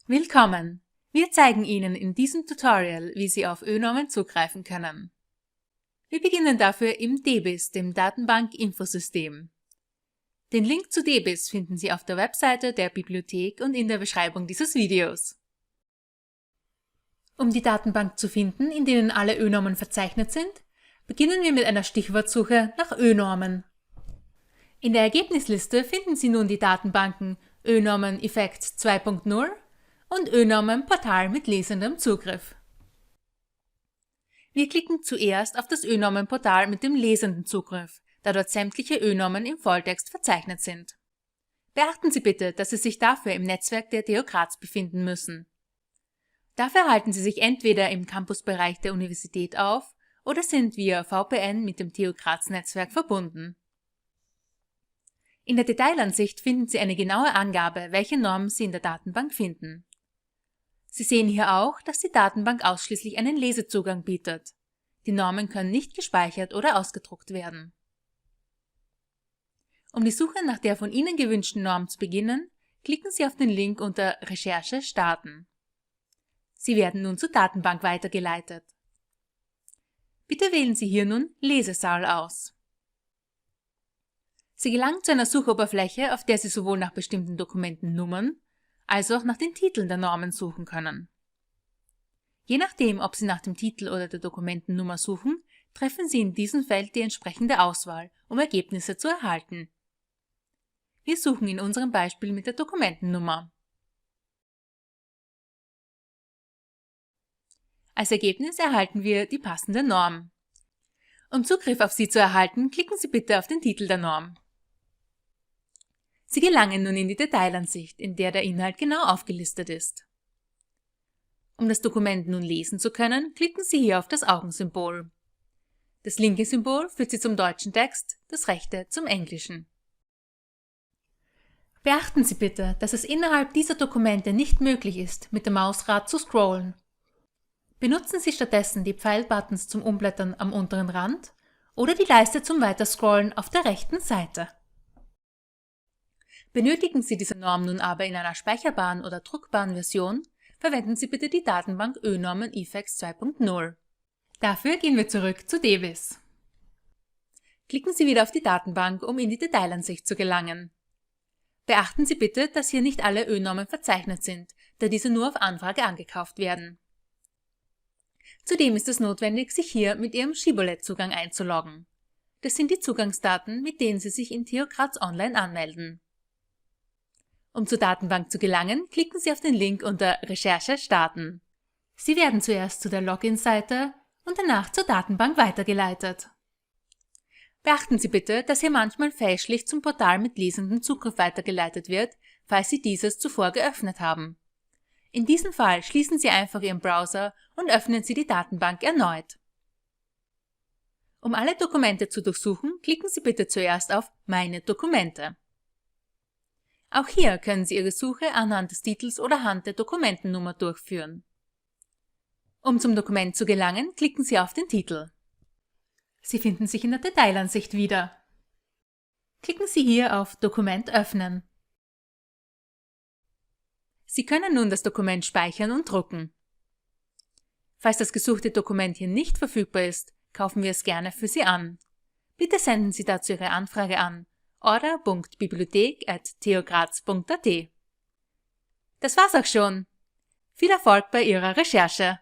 Willkommen! Wir zeigen Ihnen in diesem Tutorial, wie Sie auf ÖNormen zugreifen können. Wir beginnen dafür im DBIS, dem Datenbank-Infosystem. Den Link zu DBIS finden Sie auf der Webseite der Bibliothek und in der Beschreibung dieses Videos. Um die Datenbank zu finden, in denen alle ÖNormen verzeichnet sind, beginnen wir mit einer Stichwortsuche nach ÖNormen. In der Ergebnisliste finden Sie nun die Datenbanken ÖNormen Effects 2.0 und ÖNormen Portal mit lesendem Zugriff. Wir klicken zuerst auf das ÖNormen Portal mit dem lesenden Zugriff, da dort sämtliche ÖNormen im Volltext verzeichnet sind. Beachten Sie bitte, dass Sie sich dafür im Netzwerk der TU Graz befinden müssen. Dafür halten Sie sich entweder im Campusbereich der Universität auf oder sind via VPN mit dem TU Graz Netzwerk verbunden. In der Detailansicht finden Sie eine genaue Angabe, welche Normen Sie in der Datenbank finden. Sie sehen hier auch, dass die Datenbank ausschließlich einen Lesezugang bietet. Die Normen können nicht gespeichert oder ausgedruckt werden. Um die Suche nach der von Ihnen gewünschten Norm zu beginnen, klicken Sie auf den Link unter Recherche starten. Sie werden nun zur Datenbank weitergeleitet. Bitte wählen Sie hier nun Lesesaal aus. Sie gelangen zu einer Suchoberfläche, auf der Sie sowohl nach bestimmten Dokumentennummern als auch nach den Titeln der Normen suchen können. Je nachdem, ob Sie nach dem Titel oder der Dokumentennummer suchen, treffen Sie in diesem Feld die entsprechende Auswahl, um Ergebnisse zu erhalten. Wir suchen in unserem Beispiel mit der Dokumentennummer. Als Ergebnis erhalten wir die passende Norm. Um Zugriff auf sie zu erhalten, klicken Sie bitte auf den Titel der Norm. Sie gelangen nun in die Detailansicht, in der der Inhalt genau aufgelistet ist. Um das Dokument nun lesen zu können, klicken Sie hier auf das Augensymbol. Das linke Symbol führt Sie zum deutschen Text, das rechte zum englischen. Beachten Sie bitte, dass es innerhalb dieser Dokumente nicht möglich ist, mit dem Mausrad zu scrollen. Benutzen Sie stattdessen die Pfeilbuttons zum Umblättern am unteren Rand oder die Leiste zum Weiterscrollen auf der rechten Seite. Benötigen Sie diese Norm nun aber in einer speicherbaren oder druckbaren Version, verwenden Sie bitte die Datenbank ÖNormen Effects 2.0. Dafür gehen wir zurück zu DBIS. Klicken Sie wieder auf die Datenbank, um in die Detailansicht zu gelangen. Beachten Sie bitte, dass hier nicht alle ÖNormen verzeichnet sind, da diese nur auf Anfrage angekauft werden. Zudem ist es notwendig, sich hier mit Ihrem Shibboleth-Zugang einzuloggen. Das sind die Zugangsdaten, mit denen Sie sich in TU Graz Online anmelden. Um zur Datenbank zu gelangen, klicken Sie auf den Link unter Recherche starten. Sie werden zuerst zu der Login-Seite und danach zur Datenbank weitergeleitet. Beachten Sie bitte, dass hier manchmal fälschlich zum Portal mit lesendem Zugriff weitergeleitet wird, falls Sie dieses zuvor geöffnet haben. In diesem Fall schließen Sie einfach Ihren Browser und öffnen Sie die Datenbank erneut. Um alle Dokumente zu durchsuchen, klicken Sie bitte zuerst auf Meine Dokumente. Auch hier können Sie Ihre Suche anhand des Titels oder anhand der Dokumentennummer durchführen. Um zum Dokument zu gelangen, klicken Sie auf den Titel. Sie finden sich in der Detailansicht wieder. Klicken Sie hier auf Dokument öffnen. Sie können nun das Dokument speichern und drucken. Falls das gesuchte Dokument hier nicht verfügbar ist, kaufen wir es gerne für Sie an. Bitte senden Sie dazu Ihre Anfrage an order.bibliothek@tugraz.at. Das war's auch schon. Viel Erfolg bei Ihrer Recherche!